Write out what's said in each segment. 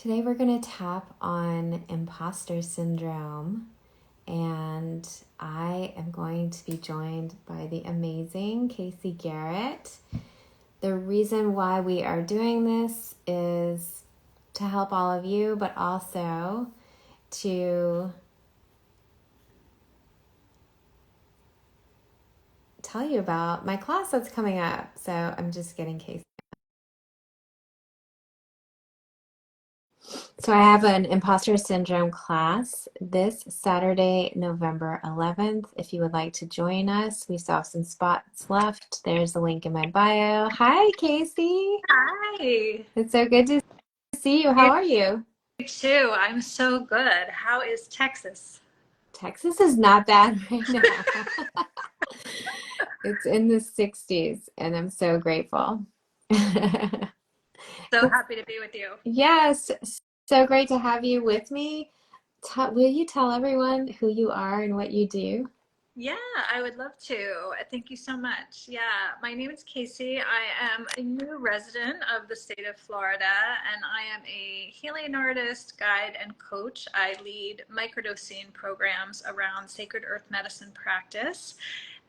Today we're going to tap on imposter syndrome, and I am going to be joined by the amazing Casey Garrett. The reason why we are doing this is to help all of you, but also to tell you about my class that's coming up. So I'm just getting Casey. So I have an imposter syndrome class this Saturday, November 11th. If you would like to join us, we still have some spots left. There's a link in my bio. Hi, Casey. Hi. It's so good to see you. You How are you? too. I'm so good. How is Texas? Texas is not bad right now. It's in the 60s, and I'm so grateful. So happy to be with you. Yes, so great to have you with me. Will you tell everyone who you are and what you do? Yeah, I would love to. Thank you so much. Yeah, my name is Casey. I am a new resident of the state of Florida, and I am a healing artist, guide, and coach. I lead microdosing programs around sacred earth medicine practice.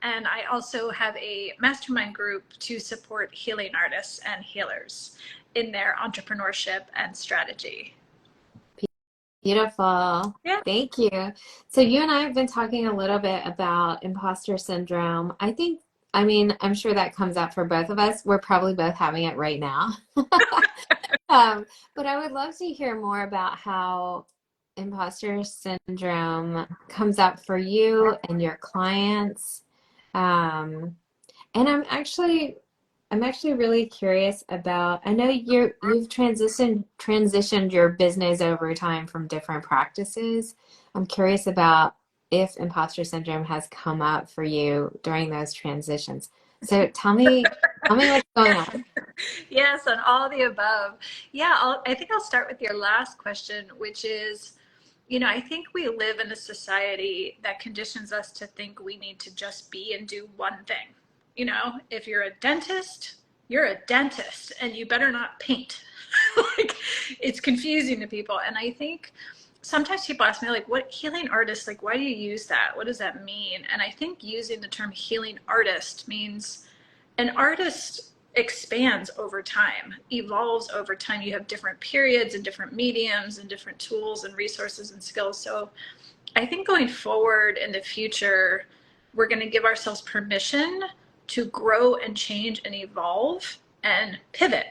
And I also have a mastermind group to support healing artists and healers in their entrepreneurship and strategy. Beautiful. Yeah. Thank you. So you and I have been talking a little bit about imposter syndrome. I'm sure that comes up for both of us. We're probably both having it right now. But I would love to hear more about how imposter syndrome comes up for you and your clients. Um, and I'm actually really curious about, I know you've transitioned your business over time from different practices. I'm curious about if imposter syndrome has come up for you during those transitions. So tell me what's going on. Yes, on all the above. Yeah, I think I'll start with your last question, which is, I think we live in a society that conditions us to think we need to just be and do one thing. If you're a dentist, you're a dentist and you better not paint. Like, it's confusing to people. And I think sometimes people ask me, like, what healing artist, like, why do you use that? What does that mean? And I think using the term healing artist means an artist expands over time, evolves over time. You have different periods and different mediums and different tools and resources and skills. So I think going forward in the future, we're going to give ourselves permission to grow and change and evolve and pivot.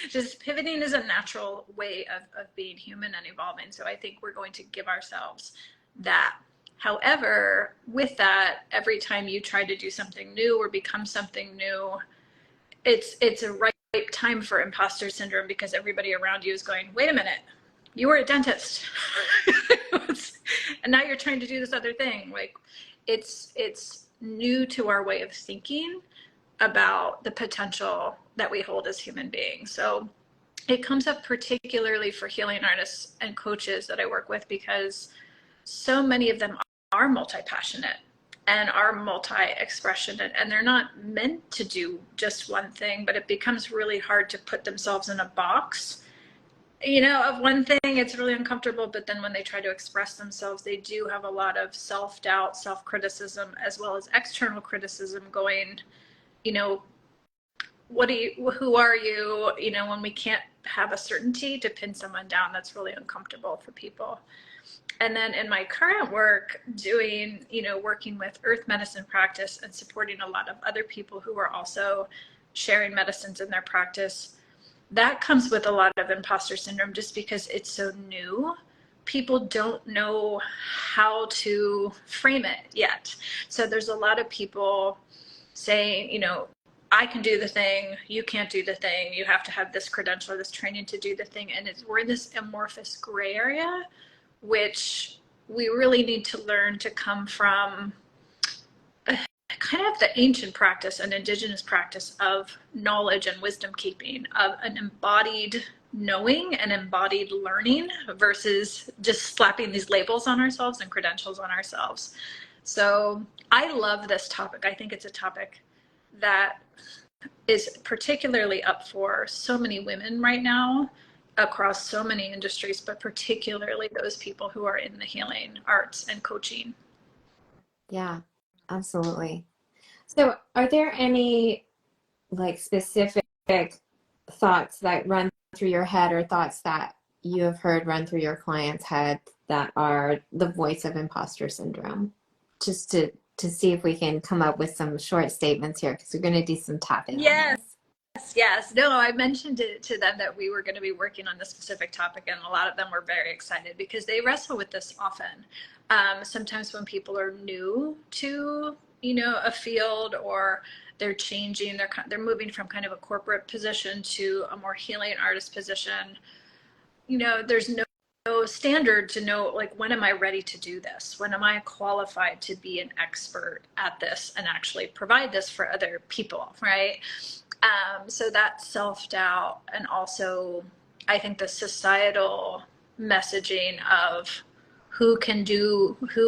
Just pivoting is a natural way of being human and evolving. So I think we're going to give ourselves that. However, with that, every time you try to do something new or become something new, it's a ripe time for imposter syndrome, because everybody around you is going, wait a minute, you were a dentist. And now you're trying to do this other thing. Like, it's new to our way of thinking about the potential that we hold as human beings. So it comes up particularly for healing artists and coaches that I work with, because so many of them are multi-passionate and are multi-expression, and they're not meant to do just one thing, but it becomes really hard to put themselves in a box, of one thing. It's really uncomfortable, but then when they try to express themselves, they do have a lot of self-doubt, self-criticism, as well as external criticism going, you know who are you, when we can't have a certainty to pin someone down. That's really uncomfortable for people. And then in my current work, doing, working with earth medicine practice and supporting a lot of other people who are also sharing medicines in their practice, that comes with a lot of imposter syndrome, just because it's so new. People don't know how to frame it yet. So there's a lot of people saying, I can do the thing, you can't do the thing, you have to have this credential or this training to do the thing. And we're in this amorphous gray area, which we really need to learn to come from kind of the ancient practice and indigenous practice of knowledge and wisdom keeping, of an embodied knowing and embodied learning, versus just slapping these labels on ourselves and credentials on ourselves. So I love this topic. I think it's a topic that is particularly up for so many women right now, across so many industries, but particularly those people who are in the healing arts and coaching. Yeah, absolutely. So are there any like specific thoughts that run through your head or thoughts that you have heard run through your client's head that are the voice of imposter syndrome? Just to see if we can come up with some short statements here because we're going to do some tapping on Yes. this. Yes. No, I mentioned it to them that we were going to be working on this specific topic, and a lot of them were very excited because they wrestle with this often. Sometimes when people are new to, a field, or they're changing, they're moving from kind of a corporate position to a more healing artist position. There's no standard to know, like, when am I ready to do this? When am I qualified to be an expert at this and actually provide this for other people, right? So that self-doubt, and also I think the societal messaging of who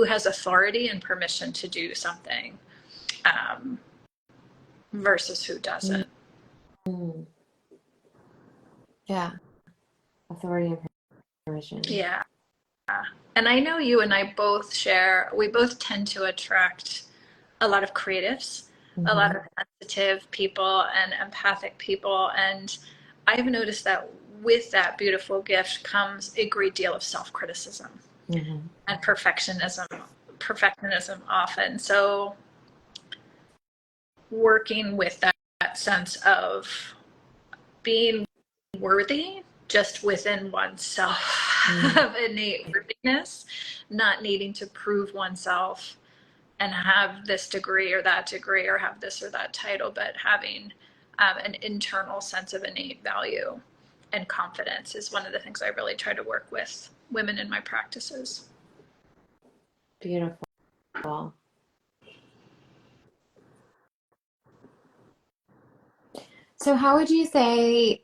has authority and permission to do something, um, versus who doesn't. Mm. Yeah, authority and permission. Yeah. And I know you and I we both tend to attract a lot of creatives, a lot of sensitive people and empathic people. And I've noticed that with that beautiful gift comes a great deal of self-criticism and perfectionism often. So working with that sense of being worthy just within oneself, of innate worthiness, not needing to prove oneself and have this degree or that degree or have this or that title, but having an internal sense of innate value and confidence is one of the things I really try to work with women in my practices. Beautiful. So how would you say,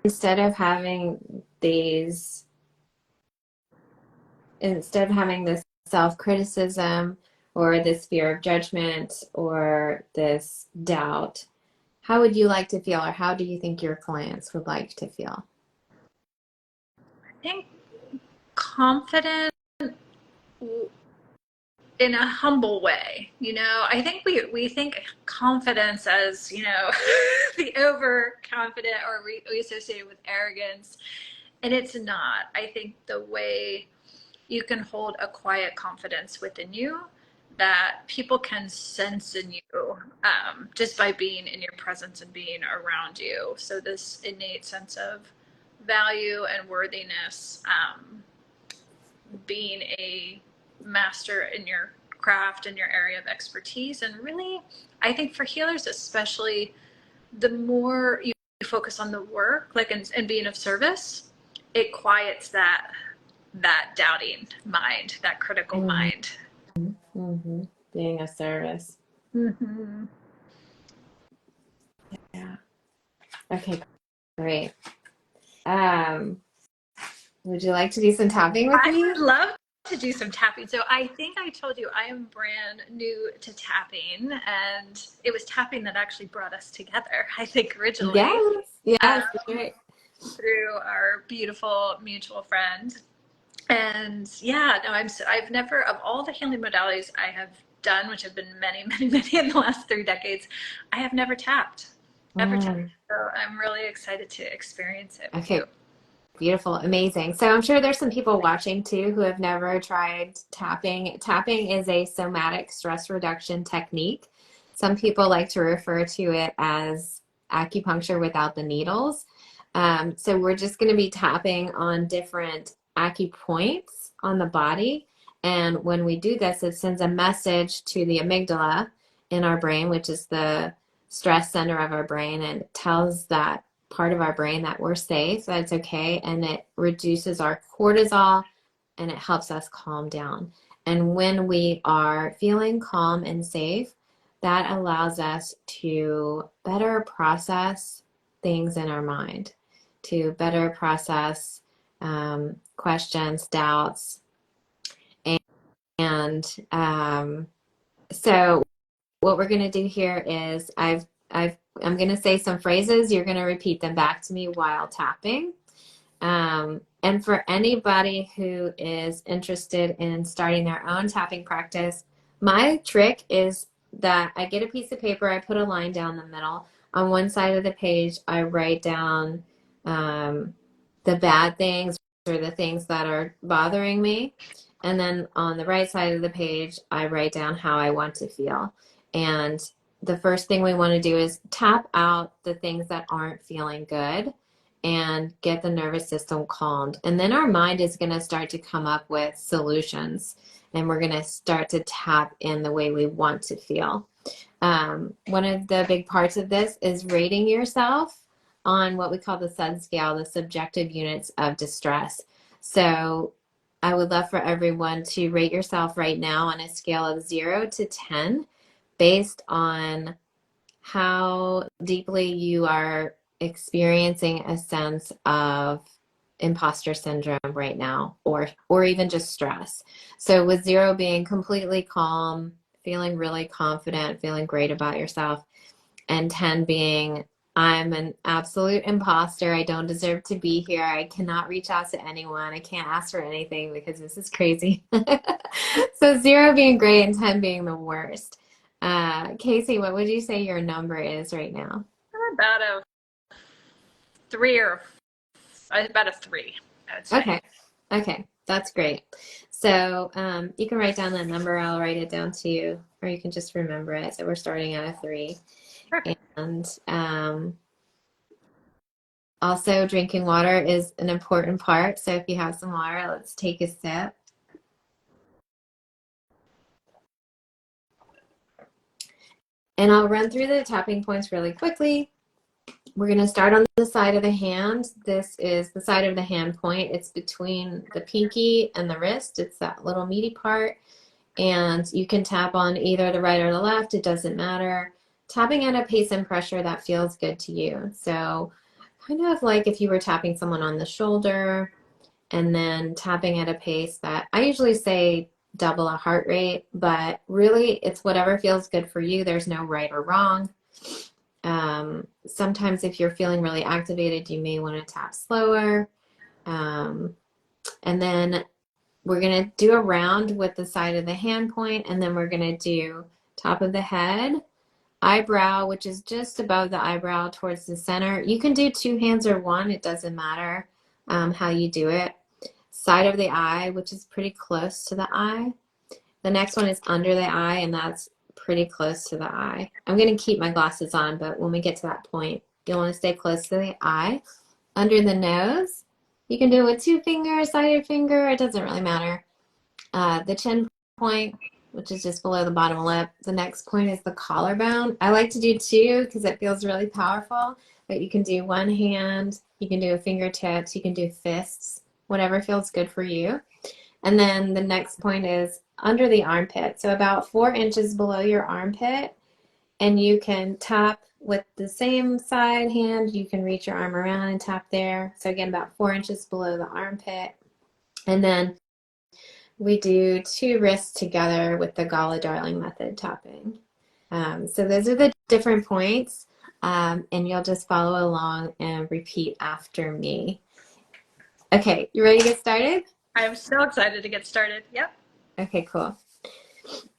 instead of having this self-criticism or this fear of judgment or this doubt, how would you like to feel, or how do you think your clients would like to feel? I think confident in a humble way. I think we think confidence as, the overconfident, or we associate it with arrogance, and it's not. I think the way you can hold a quiet confidence within you that people can sense in you, just by being in your presence and being around you. So this innate sense of value and worthiness, being a master in your craft and your area of expertise. And really, I think for healers especially, the more you focus on the work, like, and being of service, it quiets that doubting mind, that critical mind. Being a service. Yeah. Okay, great. Would you like to do some tapping with I me? would love to do some tapping. So I think I told you I am brand new to tapping, and it was tapping that actually brought us together, I think, originally. Yes, great. Through our beautiful mutual friend. And yeah, no, I've never, of all the healing modalities I have done, which have been many, many, many in the last 3 decades, I have never tapped. So I'm really excited to experience it with you. Beautiful, amazing. So I'm sure there's some people watching too who have never tried tapping. Tapping is a somatic stress reduction technique. Some people like to refer to it as acupuncture without the needles. So we're just going to be tapping on different acupoints on the body. And when we do this, it sends a message to the amygdala in our brain, which is the stress center of our brain, and it tells that part of our brain that we're safe, that it's okay, and it reduces our cortisol and it helps us calm down. And when we are feeling calm and safe, that allows us to better process things in our mind, to better process questions, doubts. And so what we're going to do here is I've I'm going to say some phrases. You're going to repeat them back to me while tapping. And for anybody who is interested in starting their own tapping practice, my trick is that I get a piece of paper, I put a line down the middle. On one side of the page, I write down the bad things or the things that are bothering me. And then on the right side of the page, I write down how I want to feel. And the first thing we want to do is tap out the things that aren't feeling good and get the nervous system calmed. And then our mind is going to start to come up with solutions, and we're going to start to tap in the way we want to feel. One of the big parts of this is rating yourself on what we call the SUD scale, the subjective units of distress. So I would love for everyone to rate yourself right now on a scale of 0 to 10 based on how deeply you are experiencing a sense of imposter syndrome right now, or even just stress. So with 0 being completely calm, feeling really confident, feeling great about yourself, and 10 being I'm an absolute imposter. I don't deserve to be here. I cannot reach out to anyone. I can't ask for anything because this is crazy. So 0 being great and 10 being the worst. Casey, what would you say your number is right now? About a 3 or about a 3, I'd say. Okay. Okay. That's great. So you can write down that number. I'll write it down to you, or you can just remember it. So we're starting at a 3. Perfect. And also drinking water is an important part. So if you have some water, let's take a sip. And I'll run through the tapping points really quickly. We're going to start on the side of the hand. This is the side of the hand point. It's between the pinky and the wrist. It's that little meaty part. And you can tap on either the right or the left. It doesn't matter. Tapping at a pace and pressure that feels good to you. So kind of like if you were tapping someone on the shoulder and then tapping at a pace that I usually say double a heart rate, but really it's whatever feels good for you. There's no right or wrong. Sometimes if you're feeling really activated, you may want to tap slower. And then we're going to do a round with the side of the hand point, and then we're going to do top of the head, eyebrow, which is just above the eyebrow towards the center. You can do 2 hands or 1. It doesn't matter how you do it. Side of the eye, which is pretty close to the eye. The next one is under the eye, and that's pretty close to the eye. I'm going to keep my glasses on, but when we get to that point, you'll want to stay close to the eye. Under the nose, you can do it with 2 fingers, side of your finger. It doesn't really matter. The chin point, which is just below the bottom lip. The next point is the collarbone. I like to do 2 because it feels really powerful, but you can do 1 hand, you can do a fingertips, you can do fists, whatever feels good for you. And then the next point is under the armpit. So about 4 inches below your armpit, and you can tap with the same side hand. You can reach your arm around and tap there. So again, about 4 inches below the armpit. And then we do 2 wrists together with the Gala Darling method tapping. So those are the different points, and you'll just follow along and repeat after me. Okay, you ready to get started? I'm so excited to get started. Yep. Okay, cool.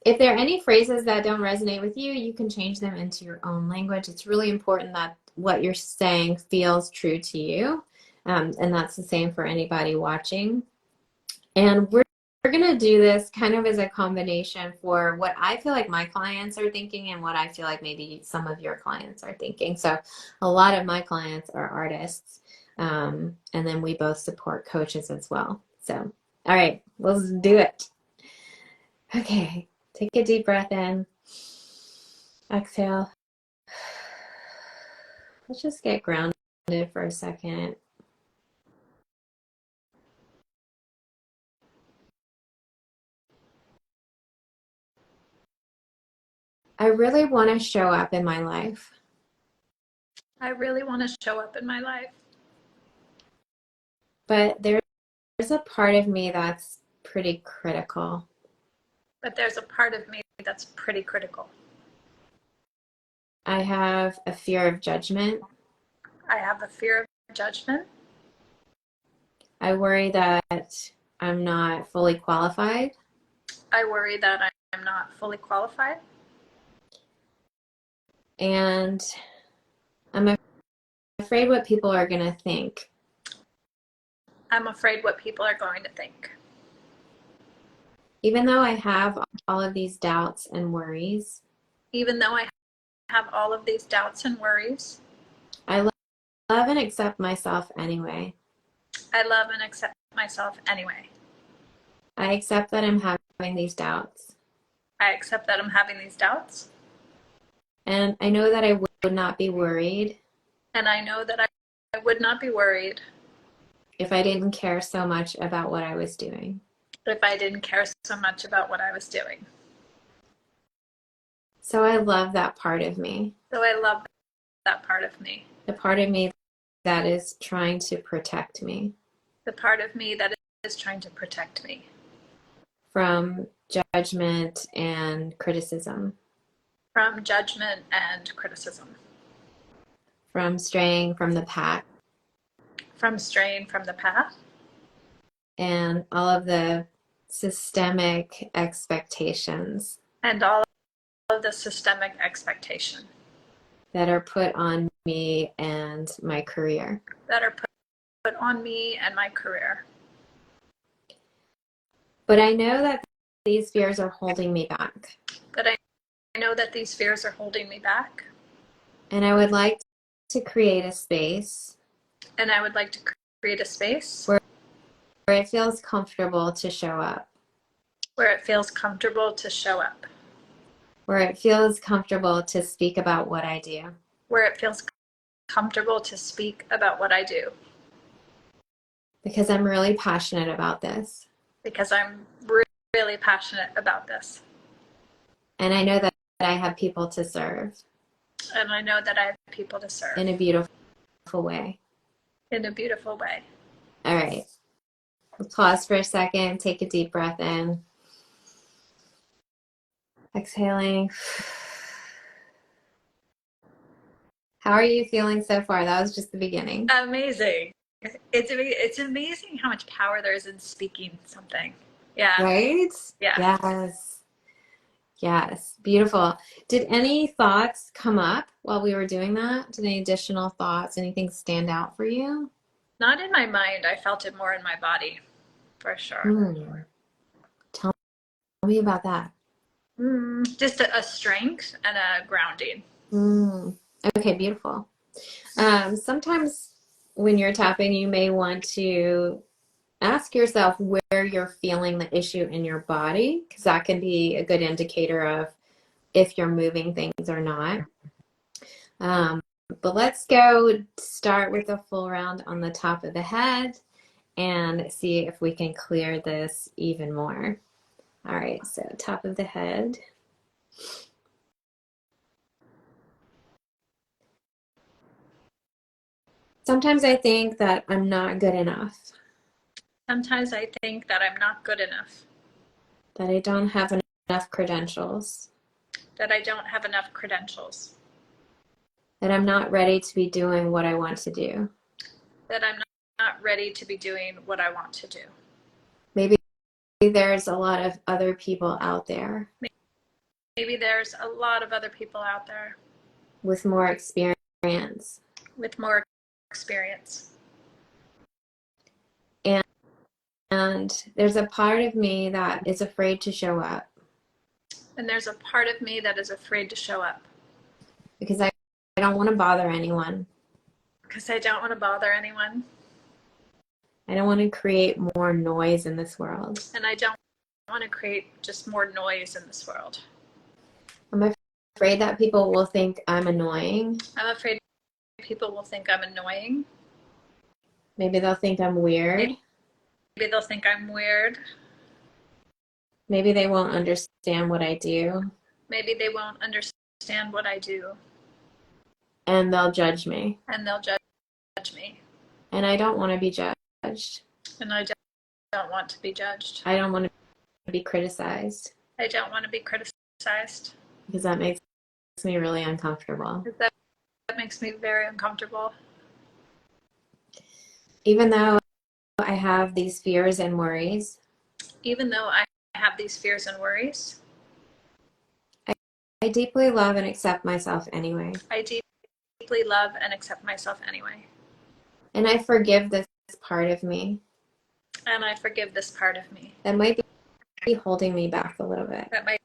If there are any phrases that don't resonate with you, you can change them into your own language. It's really important that what you're saying feels true to you, and that's the same for anybody watching. And we're going to do this kind of as a combination for what I feel like my clients are thinking and what I feel like maybe some of your clients are thinking. So a lot of my clients are artists, and then we both support coaches as well. So, all right, let's do it. Okay, take a deep breath in. Exhale. Let's just get grounded for a second. I really want to show up in my life. I really want to show up in my life. But there's a part of me that's pretty critical. But there's a part of me that's pretty critical. I have a fear of judgment. I have a fear of judgment. I worry that I'm not fully qualified. I worry that I am not fully qualified. And I'm afraid what people are going to think. I'm afraid what people are going to think. Even though I have all of these doubts and worries, Even though I have all of these doubts and worries, I love and accept myself anyway. I love and accept myself anyway. I accept that I'm having these doubts. I accept that I'm having these doubts. And I know that I would not be worried And I know that I would not be worried if I didn't care so much about what I was doing. if I didn't care so much about what I was doing. So I love that part of me. So I love that part of me. The part of me that is trying to protect me. The part of me that is trying to protect me. From judgment and criticism. From judgment and criticism. From straying from the path. From straying from the path. And all of the systemic expectations. And all of the systemic expectation. That are put on me and my career. That are put on me and my career. But I know that these fears are holding me back. But I know that these fears are holding me back. And I would like to create a space. And I would like to create a space where it feels comfortable to show up. Where it feels comfortable to show up. Where it feels comfortable to speak about what I do. Where it feels comfortable to speak about what I do. Because I'm really passionate about this. Because I'm really passionate about this. And I know that I have people to serve. And I know that I have people to serve. In a beautiful way. In a beautiful way. All right. We'll pause for a second. Take a deep breath in. Exhaling. How are you feeling so far? That was just the beginning. Amazing. It's amazing how much power there is in speaking something. Yeah. Right? Yeah. Yes. Yes. Beautiful. Did any thoughts come up while we were doing that? Did any additional thoughts, anything stand out for you? Not in my mind. I felt it more in my body, for sure. Tell me about that. Just a strength and a grounding. Okay, beautiful. Sometimes when you're tapping, you may want to ask yourself where you're feeling the issue in your body, because that can be a good indicator of if you're moving things or not. But let's go start with a full round on the top of the head and see if we can clear this even more. All right, so top of the head. Sometimes I think that I'm not good enough. Sometimes I think that I'm not good enough. That I don't have enough credentials. That I don't have enough credentials. That I'm not ready to be doing what I want to do. That I'm not ready to be doing what I want to do. Maybe there's a lot of other people out there. Maybe there's a lot of other people out there. With more experience. With more experience. And there's a part of me that is afraid to show up. And there's a part of me that is afraid to show up. Because I don't want to bother anyone. Because I don't want to bother anyone. I don't want to create more noise in this world. And I don't want to create just more noise in this world. I'm afraid that people will think I'm annoying. I'm afraid people will think I'm annoying. Maybe they'll think I'm weird. Maybe they'll think I'm weird. Maybe they won't understand what I do. Maybe they won't understand what I do. And they'll judge me. And they'll judge me. And I don't want to be judged. And I don't want to be judged. I don't want to be criticized. I don't want to be criticized. Because that makes me really uncomfortable. That makes me very uncomfortable. Even though I have these fears and worries, even though I have these fears and worries, I deeply love and accept myself anyway. I deeply love and accept myself anyway. And I forgive this part of me. And I forgive this part of me. That might be holding me back a little bit. That might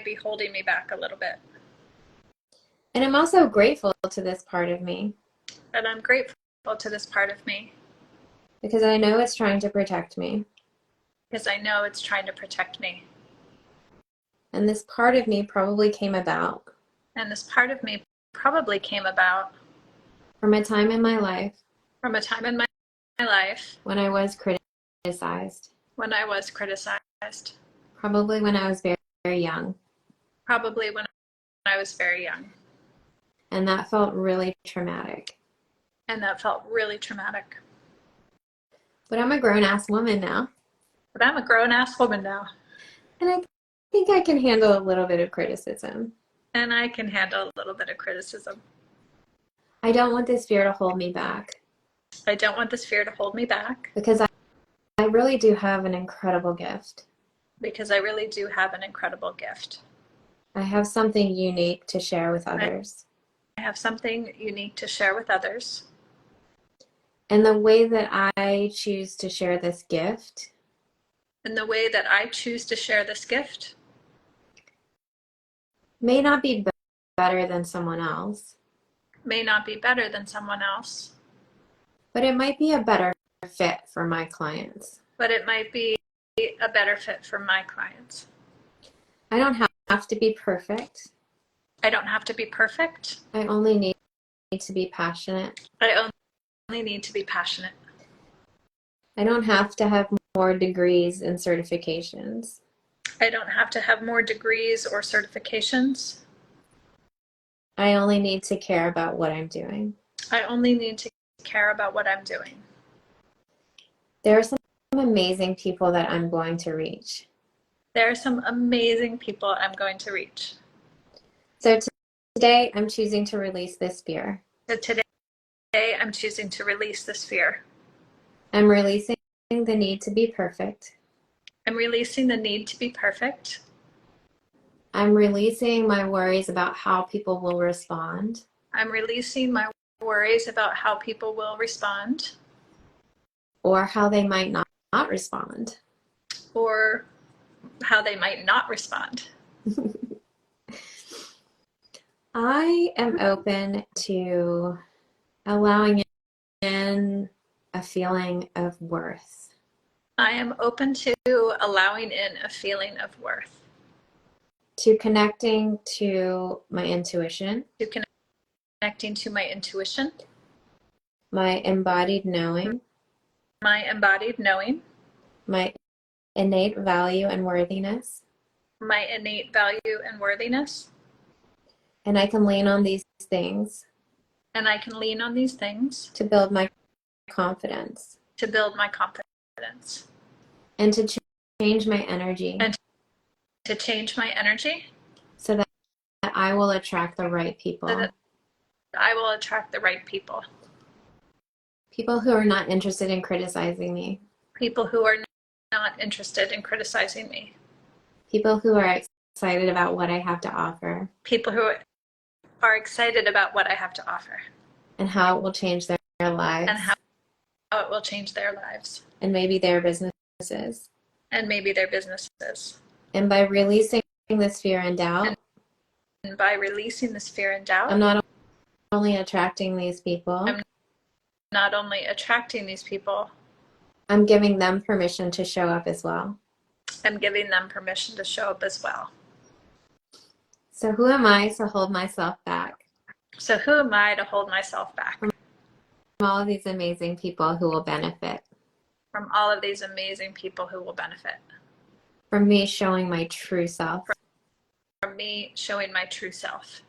be holding me back a little bit. And I'm also grateful to this part of me. And I'm grateful to this part of me. Because I know it's trying to protect me. Because I know it's trying to protect me. And this part of me probably came about. And this part of me probably came about from a time in my life. From a time in my life. When I was criticized. When I was criticized. Probably when I was very, very young. Probably when I was very young. And that felt really traumatic. And that felt really traumatic. But I'm a grown-ass woman now. But I'm a grown-ass woman now. And I think I can handle a little bit of criticism. And I can handle a little bit of criticism. I don't want this fear to hold me back. I don't want this fear to hold me back. Because I really do have an incredible gift. Because I really do have an incredible gift. I have something unique to share with others. I have something unique to share with others. And the way that I choose to share this gift. And the way that I choose to share this gift. May not be better than someone else. May not be better than someone else. But it might be a better fit for my clients. But it might be a better fit for my clients. I don't have to be perfect. I don't have to be perfect. I only need to be passionate. I only need to be passionate. I don't have to have more degrees and certifications. I don't have to have more degrees or certifications. I only need to care about what I'm doing. I only need to care about what I'm doing. There are some amazing people that I'm going to reach. There are some amazing people I'm going to reach. So today I'm choosing to release this fear. So today I'm choosing to release this fear. I'm releasing the need to be perfect. I'm releasing the need to be perfect. I'm releasing my worries about how people will respond. I'm releasing my worries about how people will respond. Or how they might not respond. Or how they might not respond. I am open to allowing in a feeling of worth. I am open to allowing in a feeling of worth. To connecting to my intuition. To connecting to my intuition. My embodied knowing. My embodied knowing. My innate value and worthiness. My innate value and worthiness. And I can lean on these things. And I can lean on these things. To build my confidence. To build my confidence. And to change my energy. And to change my energy. So that I will attract the right people. So that I will attract the right people. People who are not interested in criticizing me. People who are not interested in criticizing me. People who are excited about what I have to offer. People who are excited about what I have to offer. And how it will change their lives. And how it will change their lives. And maybe their businesses. And maybe their businesses. And by releasing this fear and doubt. And by releasing this fear and doubt. I'm not only attracting these people. I'm not only attracting these people. I'm giving them permission to show up as well. I'm giving them permission to show up as well. So who am I to hold myself back? So who am I to hold myself back? From all of these amazing people who will benefit. From all of these amazing people who will benefit. From me showing my true self. From me showing my true self.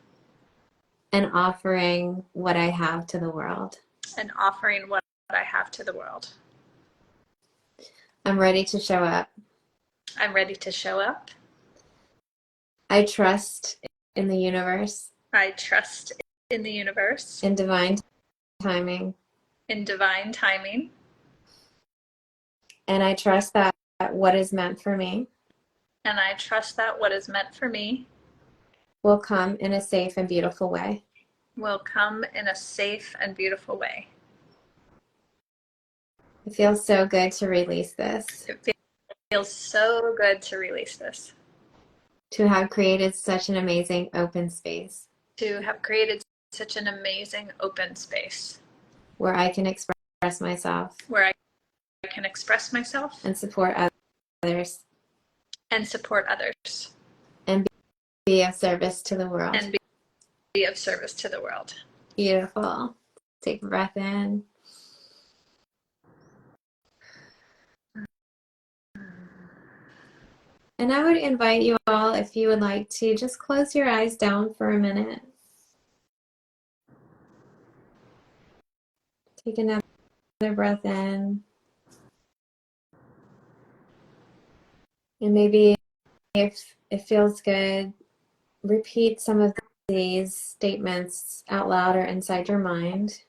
And offering what I have to the world. And offering what I have to the world. I'm ready to show up. I'm ready to show up. I trust in the universe, I trust in the universe, in divine timing, in divine timing, and I trust that what is meant for me and I trust that what is meant for me will come in a safe and beautiful way. will come in a safe and beautiful way. It feels so good to release this, It feels so good to release this, to have created such an amazing open space to have created such an amazing open space where I can express myself where I can express myself and support others and support others and be of service to the world. and be of service to the world. Beautiful. Take a breath in. And I would invite you all, if you would like to, just close your eyes down for a minute. Take another breath in. And maybe if it feels good, repeat some of these statements out loud or inside your mind.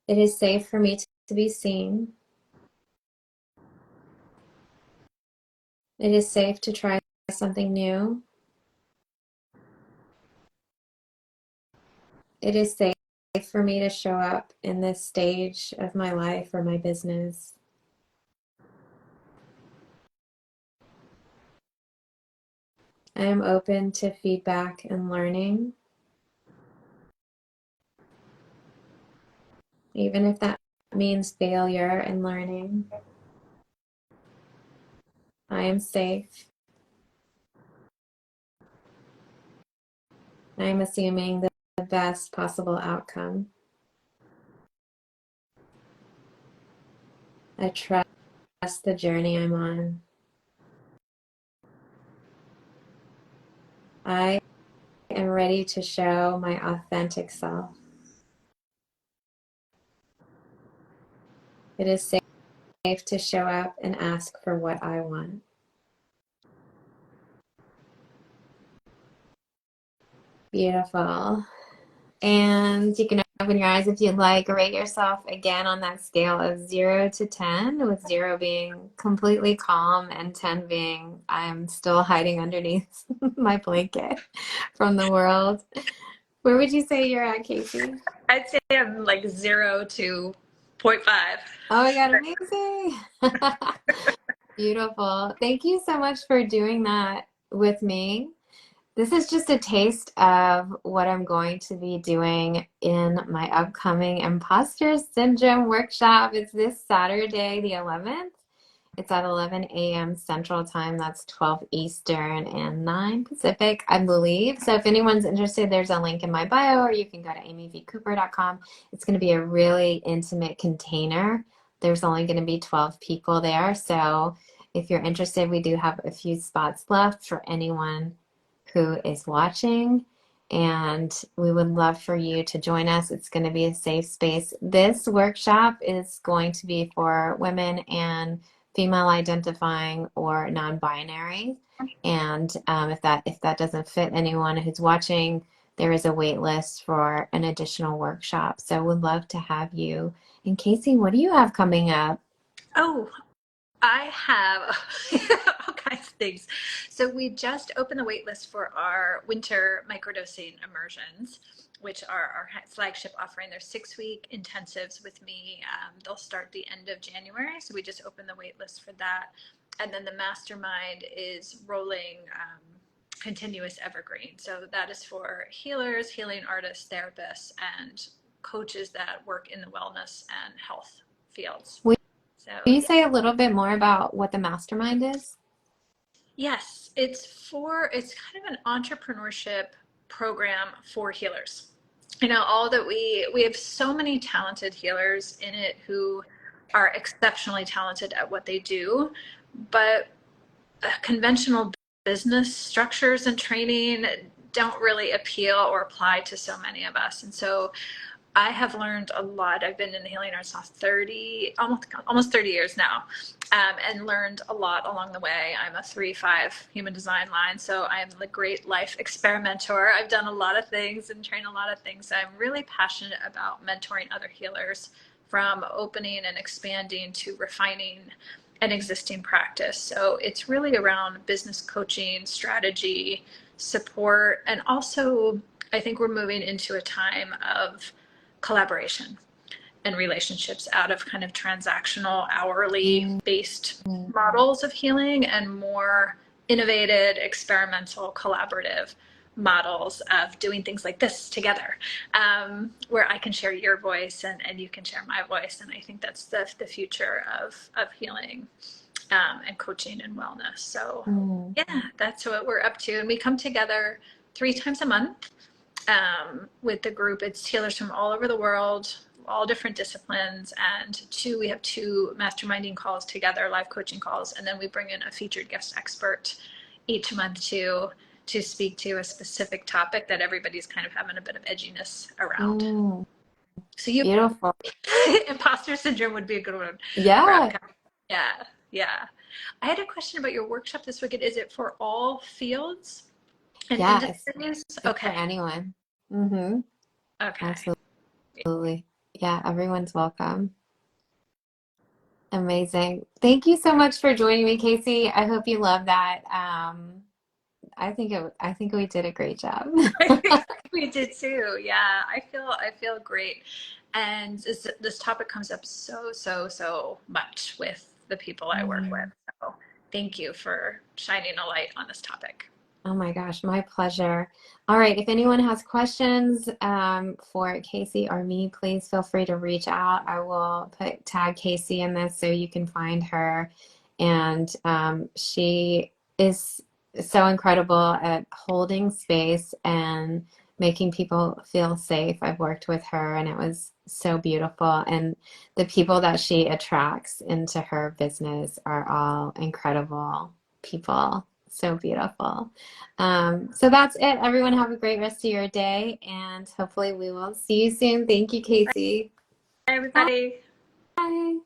It is safe for me to be seen. It is safe to try something new. It is safe for me to show up in this stage of my life or my business. I am open to feedback and learning, even if that means failure and learning. I am safe. I am assuming the best possible outcome. I trust the journey I'm on. I am ready to show my authentic self. It is safe to show up and ask for what I want. Beautiful. And you can open your eyes if you'd like. Rate yourself again on that scale of 0 to 10, with 0 being completely calm and 10 being I'm still hiding underneath my blanket from the world. Where would you say you're at, Casey? I'd say I'm like 0 to 0.5. Oh my God, amazing. Beautiful. Thank you so much for doing that with me. This is just a taste of what I'm going to be doing in my upcoming Imposter Syndrome workshop. It's this Saturday, the 11th. It's at 11 a.m. Central Time. That's 12 Eastern and 9 Pacific, I believe. So if anyone's interested, there's a link in my bio, or you can go to amyvcooper.com. It's going to be a really intimate container. There's only going to be 12 people there. So if you're interested, we do have a few spots left for anyone who is watching, and we would love for you to join us. It's going to be a safe space. This workshop is going to be for women and female identifying or non-binary, and if that doesn't fit anyone who's watching, there is a wait list for an additional workshop. So we'd love to have you. And Casey, what do you have coming up? Oh, I have all kinds of things. So we just opened the waitlist for our winter microdosing immersions, which are our flagship offering. They're 6-week intensives with me. They'll start the end of January. So we just opened the waitlist for that. And then the mastermind is rolling continuous evergreen. So that is for healers, healing artists, therapists, and coaches that work in the wellness and health fields. So, Can you say a little bit more about what the mastermind is? yes, it's kind of an entrepreneurship program for healers. You know, all that we have so many talented healers in it who are exceptionally talented at what they do, but conventional business structures and training don't really appeal or apply to so many of us. And so I have learned a lot. I've been in the healing arts now 30, almost 30 years now, and learned a lot along the way. I'm a 3-5 human design line, so I'm the great life experimenter. I've done a lot of things and trained a lot of things. I'm really passionate about mentoring other healers, from opening and expanding to refining an existing practice. So it's really around business coaching, strategy, support, and also I think we're moving into a time of collaboration and relationships out of kind of transactional, hourly based models of healing, and more innovative, experimental, collaborative models of doing things like this together, where I can share your voice and you can share my voice. And I think that's the future of healing and coaching and wellness. So yeah, that's what we're up to. And we come together 3 times a month with the group. It's healers from all over the world, all different disciplines. And we have 2 masterminding calls together, live coaching calls. And then we bring in a featured guest expert each month to speak to a specific topic that everybody's kind of having a bit of edginess around. So Beautiful. imposter syndrome would be a good one. Yeah. Yeah. Yeah. I had a question about your workshop this weekend. Is it for all fields and Yes. industries? It's Okay. for anyone. Mm-hmm. Okay. Absolutely. Yeah, everyone's welcome. Amazing. Thank you so much for joining me, Casey. I hope you love that. I think we did a great job. We did too. Yeah, I feel great. And this topic comes up so much with the people I work with. So thank you for shining a light on this topic. Oh my gosh, my pleasure. All right, if anyone has questions for Casey or me, please feel free to reach out. I will tag Casey in this so you can find her. And she is so incredible at holding space and making people feel safe. I've worked with her and it was so beautiful. And the people that she attracts into her business are all incredible people. So beautiful. So that's it. Everyone have a great rest of your day and hopefully we will see you soon. Thank you, Casey. Hi, everybody. Bye.